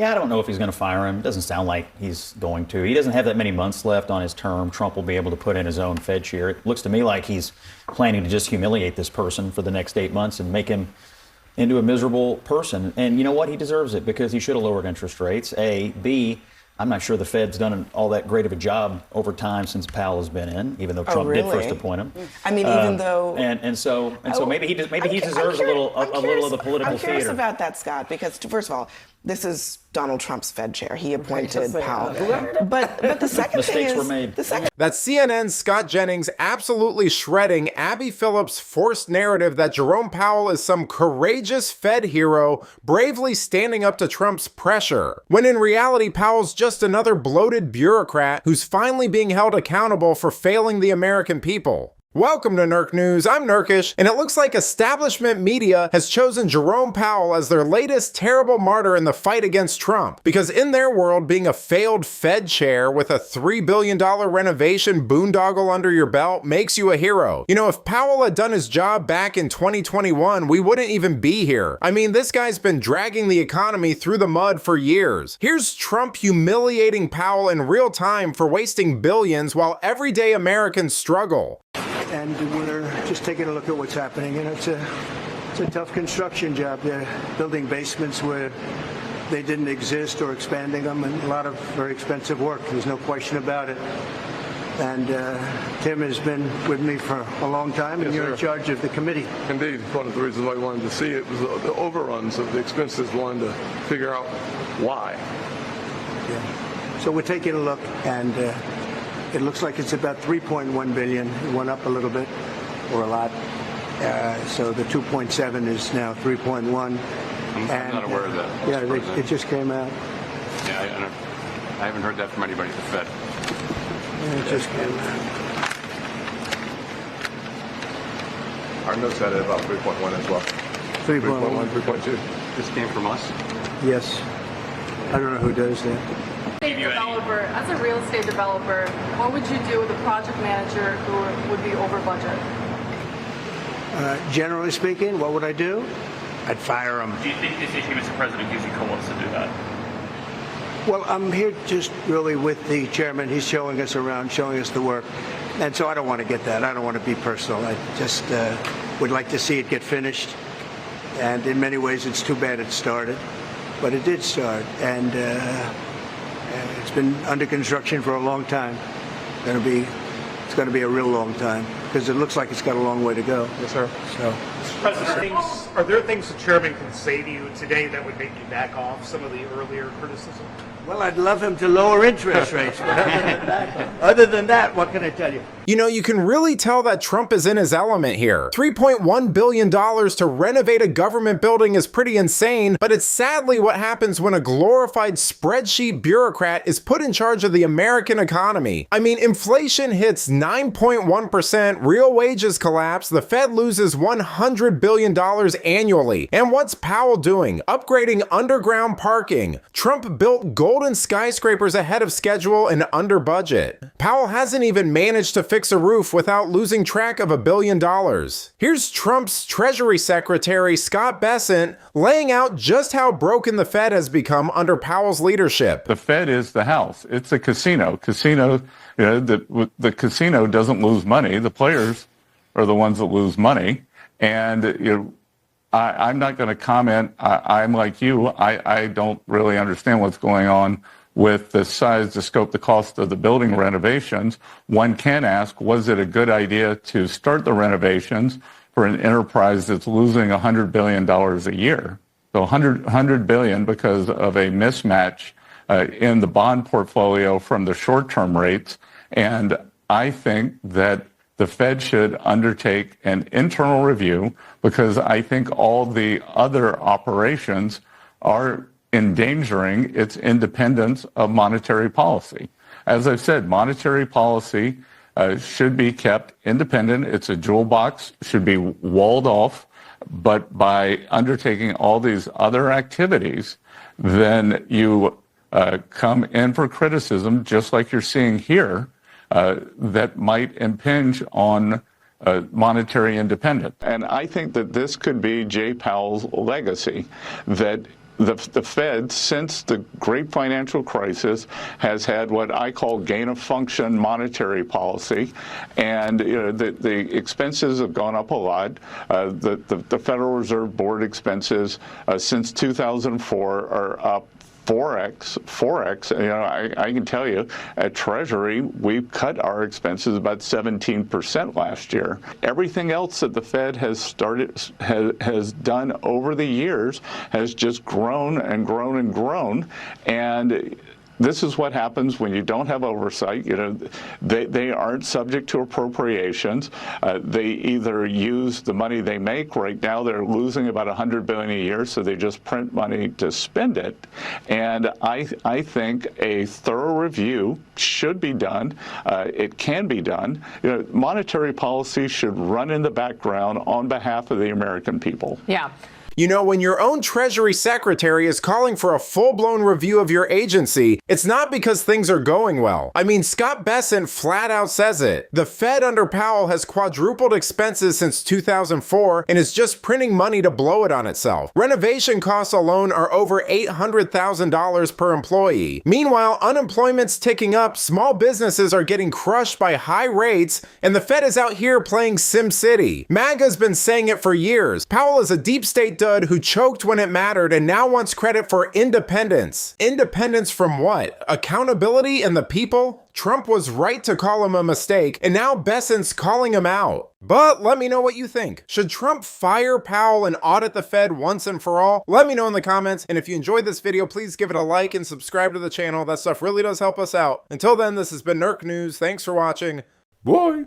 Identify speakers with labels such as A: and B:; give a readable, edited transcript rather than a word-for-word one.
A: Yeah, I don't know if he's going to fire him. It doesn't sound like he's going to. He doesn't have that many months left on his term. Trump will be able to put in his own Fed chair. It looks to me like he's planning to just humiliate this person for the next 8 months and make him into a miserable person. And you know what? He deserves it because he should have lowered interest rates, A. B, I'm not sure the Fed's done all that great of a job over time since Powell has been in, even though Trump did first appoint him.
B: I mean, even though
A: so maybe he deserves a little of the political
B: I'm curious
A: theater.
B: about that, Scott, because first of all, this is Donald Trump's Fed chair. He appointed Powell. But the second thing
A: Mistakes
B: is
A: were made.
C: That's CNN's Scott Jennings absolutely shredding Abby Phillips' forced narrative that Jerome Powell is some courageous Fed hero bravely standing up to Trump's pressure, when in reality Powell's just another bloated bureaucrat who's finally being held accountable for failing the American people. Welcome to Nerk News, I'm Nerkish, and it looks like establishment media has chosen Jerome Powell as their latest terrible martyr in the fight against Trump, because in their world, being a failed Fed chair with a $3 billion renovation boondoggle under your belt makes you a hero. You know, if Powell had done his job back in 2021, we wouldn't even be here. I mean, this guy's been dragging the economy through the mud for years. Here's Trump humiliating Powell in real time for wasting billions while everyday Americans struggle.
D: And we're just taking a look at what's happening. You know, it's a tough construction job. They're building basements where they didn't exist or expanding them, and a lot of very expensive work. There's no question about it. And Tim has been with me for a long time, and you're in charge of the committee.
E: Indeed. One of the reasons I wanted to see it was the overruns of the expenses, wanted to figure out why.
D: Yeah. So we're taking a look, and it looks like it's about $3.1 billion. It went up a little bit, or a lot. So the 2.7 is now 3.1.
F: I'm not aware of that.
D: Yeah, it just came out.
F: Yeah, I haven't heard that from anybody at the Fed.
D: Yeah, it just came out.
E: Our notes had it about 3.1 as well.
D: 3.1,
E: 3.2.
F: This came from us?
D: Yes. I don't know who does that.
G: As a real estate developer, what would you do with a project manager who would be over budget?
D: Generally speaking, what would I do? I'd fire him.
H: Do you think this issue, Mr. President, gives you cause to do that?
D: Well, I'm here just really with the chairman. He's showing us around, showing us the work. And so I don't want to get that. I don't want to be personal. I just would like to see it get finished. And in many ways, it's too bad it started. But it did start. And it's been under construction for a long time. It's going to be a real long time because it looks like it's got a long way to go.
E: Yes, sir.
D: So,
I: President, are there things the chairman can say to you today that would make you back off some of the earlier criticism?
D: well, I'd love him to lower interest rates. Other than that, what can I tell you?
C: You know, you can really tell that Trump is in his element here. $3.1 billion to renovate a government building is pretty insane, but it's sadly what happens when a glorified spreadsheet bureaucrat is put in charge of the American economy. I mean, inflation hits 9.1%, real wages collapse, the Fed loses $100 billion annually. And what's Powell doing? Upgrading underground parking. Trump built golden skyscrapers ahead of schedule and under budget. Powell hasn't even managed to fix a roof without losing track of $1 billion. Here's Trump's Treasury Secretary Scott Bessent laying out just how broken the Fed has become under Powell's leadership.
J: The Fed is the house. It's a casino. The casino doesn't lose money. The players are the ones that lose money. And I'm not going to comment. I'm like you. I don't really understand what's going on with the size, the scope, the cost of the building renovations. One can ask, was it a good idea to start the renovations for an enterprise that's losing $100 billion a year? So $100 billion because of a mismatch in the bond portfolio from the short-term rates. And I think that the Fed should undertake an internal review because I think all the other operations are endangering its independence of monetary policy. As I've said, monetary policy should be kept independent. It's a jewel box, should be walled off. But by undertaking all these other activities, then you come in for criticism, just like you're seeing here, that might impinge on monetary independence. And I think that this could be Jay Powell's legacy, that the Fed, since the great financial crisis, has had what I call gain-of-function monetary policy, and the expenses have gone up a lot. The Federal Reserve Board expenses since 2004 are up 4x. I can tell you, at Treasury, we've cut our expenses about 17% last year. Everything else that the Fed has done over the years has just grown and grown and grown. And this is what happens when you don't have oversight. They aren't subject to appropriations. They either use the money they make. Right now, they're losing about $100 billion a year, so they just print money to spend it. And I think a thorough review should be done. It can be done. Monetary policy should run in the background on behalf of the American people.
K: Yeah.
C: You know, when your own Treasury Secretary is calling for a full-blown review of your agency, it's not because things are going well. I mean, Scott Bessent flat out says it. The Fed under Powell has quadrupled expenses since 2004 and is just printing money to blow it on itself. Renovation costs alone are over $800,000 per employee. Meanwhile, unemployment's ticking up, small businesses are getting crushed by high rates, and the Fed is out here playing SimCity. MAGA's been saying it for years. Powell is a deep state dud who choked when it mattered and now wants credit for independence. Independence from what? Accountability and the people? Trump was right to call him a mistake, and now Bessent's calling him out. But let me know what you think. Should Trump fire Powell and audit the Fed once and for all? Let me know in the comments, and if you enjoyed this video, please give it a like and subscribe to the channel. That stuff really does help us out. Until then, this has been Nerk News. Thanks for watching. Bye!